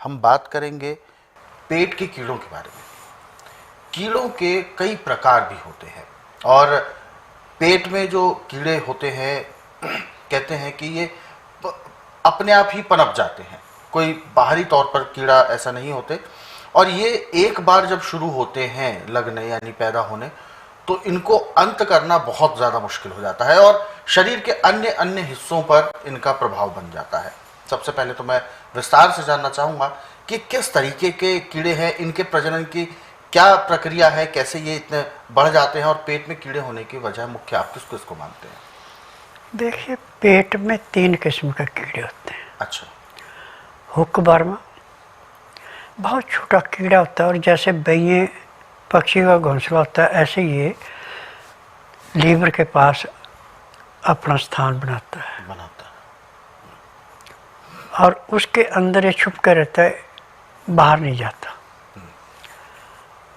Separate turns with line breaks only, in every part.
हम बात करेंगे पेट के कीड़ों के बारे में। कीड़ों के कई प्रकार भी होते हैं और पेट में जो कीड़े होते हैं कहते हैं कि ये अपने आप ही पनप जाते हैं, कोई बाहरी तौर पर कीड़ा ऐसा नहीं होते। और ये एक बार जब शुरू होते हैं लगने यानी पैदा होने, तो इनको अंत करना बहुत ज़्यादा मुश्किल हो जाता है और शरीर के अन्य अन्य हिस्सों पर इनका प्रभाव बन जाता है। सबसे पहले तो मैं विस्तार से जानना चाहूँगा कि किस तरीके के कीड़े हैं, इनके प्रजनन की क्या प्रक्रिया है, कैसे ये इतने बढ़ जाते हैं और पेट में कीड़े होने की वजह मुख्य आप किसको इसको मानते हैं?
देखिए, पेट में 3 किस्म के कीड़े होते हैं।
अच्छा।
हुकवर्म बहुत छोटा कीड़ा होता है और जैसे बैये पक्षी का घोंसला होता है ऐसे ये लीवर के पास अपना स्थान बनाता है और उसके अंदर ये छुप कर रहता है, बाहर नहीं जाता।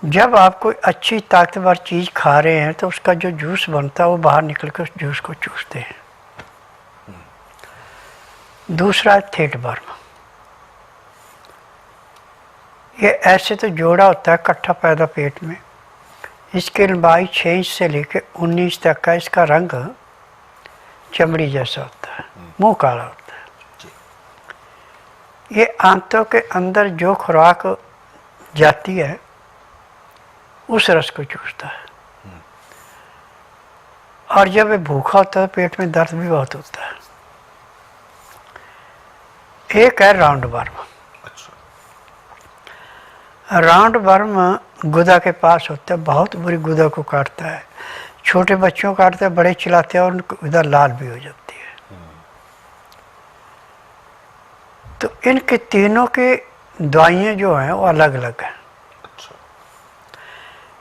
जब आप कोई अच्छी ताकतवर चीज़ खा रहे हैं तो उसका जो जूस बनता है वो बाहर निकल कर उस जूस को चूसते हैं। दूसरा है थ्रेडवर्म। ये ऐसे तो जोड़ा होता है इकट्ठा पैदा पेट में। इसकी लंबाई 6 इंच से लेकर 19 इंच तक का। इसका रंग चमड़ी जैसा होता है, मुंह काला होता है। ये आंतों के अंदर जो खुराक जाती है उस रस को चूसता है और जब ये भूखा होता है पेट में दर्द भी बहुत होता है। एक है राउंड वर्म। राउंड वर्म गुदा के पास होता है, बहुत बुरी गुदा को काटता है। छोटे बच्चों को काटता है, बड़े चिल्लाते हैं और उनको गुदा लाल भी हो जाती है। तो इनके तीनों की दवाइयाँ जो हैं वो अलग अलग हैं।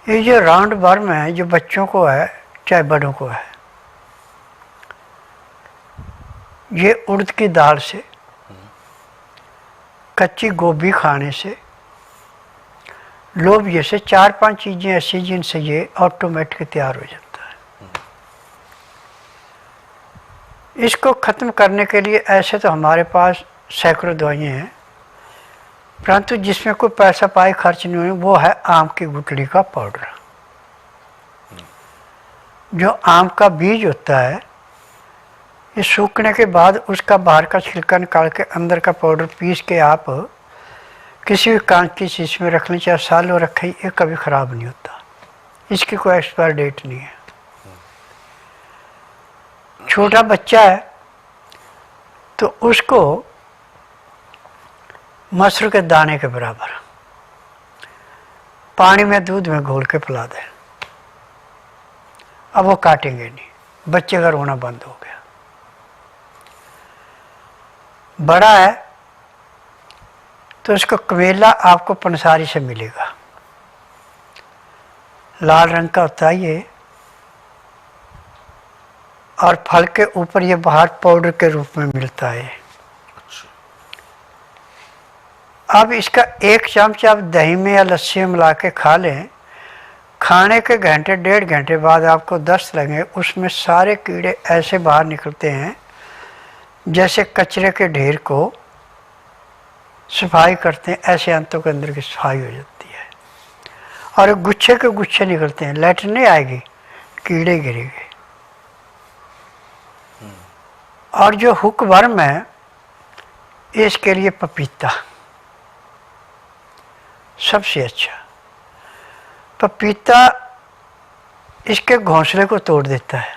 ये जो राउंड वर्म है जो बच्चों को है चाहे बड़ों को है, ये उड़द की दाल से, कच्ची गोभी खाने से, लोबिया से 4-5 चीज़ें ऐसी जिनसे ये ऑटोमेटिक तैयार हो जाता है। इसको ख़त्म करने के लिए ऐसे तो हमारे पास सैकड़ों दवाइयाँ हैं, परंतु जिसमें कोई पैसा पाए खर्च नहीं हुए वो है आम की गुठली का पाउडर। जो आम का बीज होता है ये सूखने के बाद उसका बाहर का छिलका निकाल के अंदर का पाउडर पीस के आप किसी भी कांच की चीज़ में रख लें, चाहे सालों रखें, ये कभी ख़राब नहीं होता। इसकी कोई एक्सपायर डेट नहीं है। छोटा बच्चा है तो उसको मसूर के दाने के बराबर पानी में दूध में घोल के पिला दें, अब वो काटेंगे नहीं, बच्चे का रोना बंद हो गया। बड़ा है तो इसको कवेला आपको पंसारी से मिलेगा, लाल रंग का होता है ये, और फल के ऊपर ये बाहर पाउडर के रूप में मिलता है। अब इसका 1 चम्मच आप दही में या लस्सी में मिला के खा लें, खाने के घंटे 1.5 घंटे बाद आपको दस्त लगे, उसमें सारे कीड़े ऐसे बाहर निकलते हैं जैसे कचरे के ढेर को सफाई करते हैं, ऐसे अंतों के अंदर की सफाई हो जाती है और गुच्छे के गुच्छे निकलते हैं। लैट्रिन नहीं आएगी, कीड़े गिरेंगे। और जो हुक वर्म है इसके लिए पपीता सबसे अच्छा। पपीता इसके घोंसले को तोड़ देता है,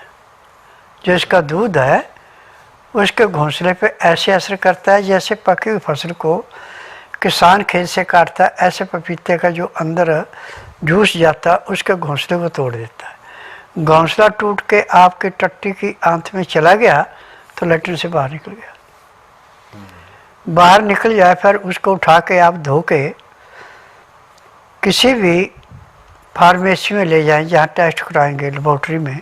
जो इसका दूध है उसके घोंसले पे ऐसे असर करता है जैसे पकी हुई फसल को किसान खेत से काटता है, ऐसे पपीते का जो अंदर जूस जाता है उसके घोंसले को तोड़ देता है। घोंसला टूट के आपकी टट्टी की आंत में चला गया तो लैट्रिन से बाहर निकल गया। बाहर निकल जाए फिर उसको उठा के आप धो के किसी भी फार्मेसी में ले जाएं जहाँ टेस्ट कराएंगे लेबोरेटरी में,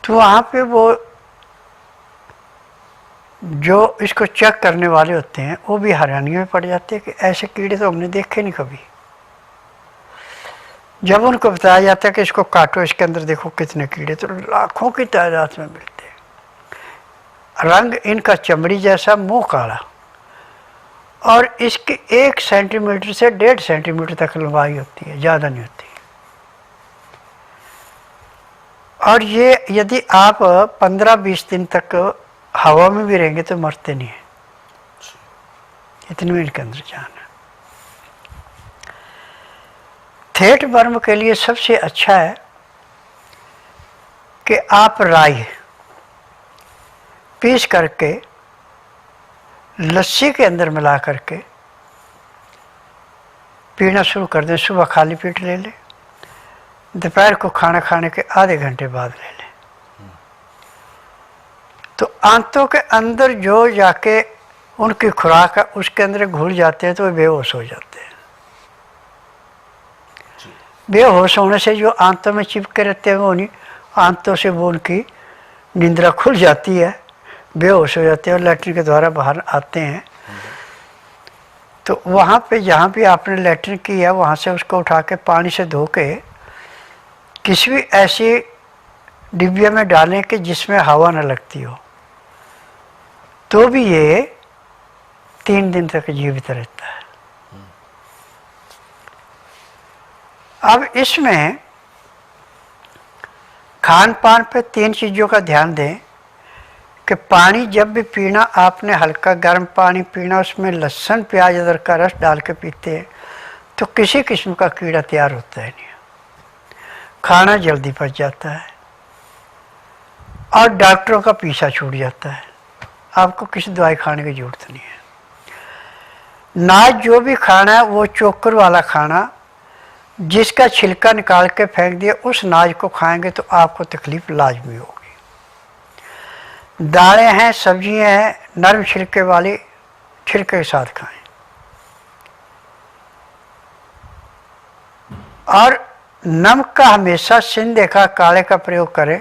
तो वहाँ पे वो जो इसको चेक करने वाले होते हैं वो भी हैरानी में पड़ जाते हैं कि ऐसे कीड़े तो हमने देखे नहीं कभी। जब उनको बताया जाता है कि इसको काटो, इसके अंदर देखो कितने कीड़े, तो लाखों की तादाद में मिलते हैं। रंग इनका चमड़ी जैसा, मुंह काला और इसकी 1 सेंटीमीटर से 1.5 सेंटीमीटर तक लंबाई होती है, ज़्यादा नहीं होती। और ये यदि आप 15-20 दिन तक हवा में भी रहेंगे तो मरते नहीं हैं, इतनी में इनके अंदर जान है। थेट वर्म के लिए सबसे अच्छा है कि आप राई पीस करके लस्सी के अंदर मिला करके पीना शुरू कर दें। सुबह खाली पेट ले लें, दोपहर को खाना खाने के आधे घंटे बाद ले लें, तो आंतों के अंदर जो जाके उनकी खुराक है उसके अंदर घुल जाते हैं तो वे बेहोश हो जाते हैं। बेहोश होने से जो आंतों में चिपके रहते हैं वो नहीं, आंतों से वो उनकी निंद्रा खुल जाती है, बेहोश हो जाते हैं और लैट्रिन के द्वारा बाहर आते हैं। तो वहाँ पे जहाँ भी आपने लैट्रिन की है वहाँ से उसको उठा के पानी से धो के किसी भी ऐसी डिब्बिया में डालें कि जिसमें हवा न लगती हो, तो भी ये 3 दिन तक जीवित रहता है। अब इसमें खान पान पे 3 चीज़ों का ध्यान दें कि पानी जब भी पीना, आपने हल्का गर्म पानी पीना, उसमें लहसुन प्याज अदरक का रस डाल के पीते हैं तो किसी किस्म का कीड़ा तैयार होता है नहीं, खाना जल्दी पच जाता है और डॉक्टरों का पीछा छूट जाता है, आपको किसी दवाई खाने की जरूरत नहीं है। नाज जो भी खाना है वो चोकर वाला खाना, जिसका छिलका निकाल के फेंक दिया उस नाज को खाएंगे तो आपको तकलीफ लाजमी होगी। दालें हैं, सब्जियां हैं, नरम छिलके वाली, छिलके के साथ खाएं। और नमक का हमेशा सिंधे का काले का प्रयोग करें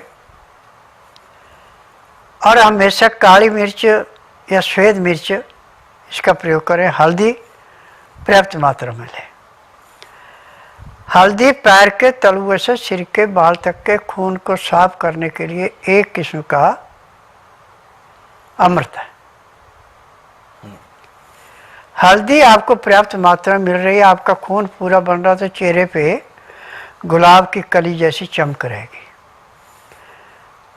और हमेशा काली मिर्च या सफ़ेद मिर्च इसका प्रयोग करें। हल्दी पर्याप्त मात्रा में लें। हल्दी पैर के तलुए से सिर के बाल तक के खून को साफ करने के लिए एक किस्म का अमृत है। हल्दी आपको पर्याप्त मात्रा में मिल रही है, आपका खून पूरा बन रहा तो चेहरे पे गुलाब की कली जैसी चमक रहेगी।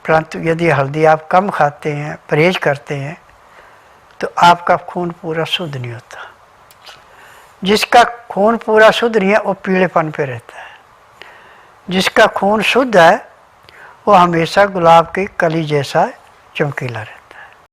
परंतु यदि हल्दी आप कम खाते हैं, परहेज करते हैं, तो आपका खून पूरा शुद्ध नहीं होता। जिसका खून पूरा शुद्ध नहीं है वो पीलेपन पे रहता है, जिसका खून शुद्ध है वो हमेशा गुलाब की कली जैसा चमकीला रहता है।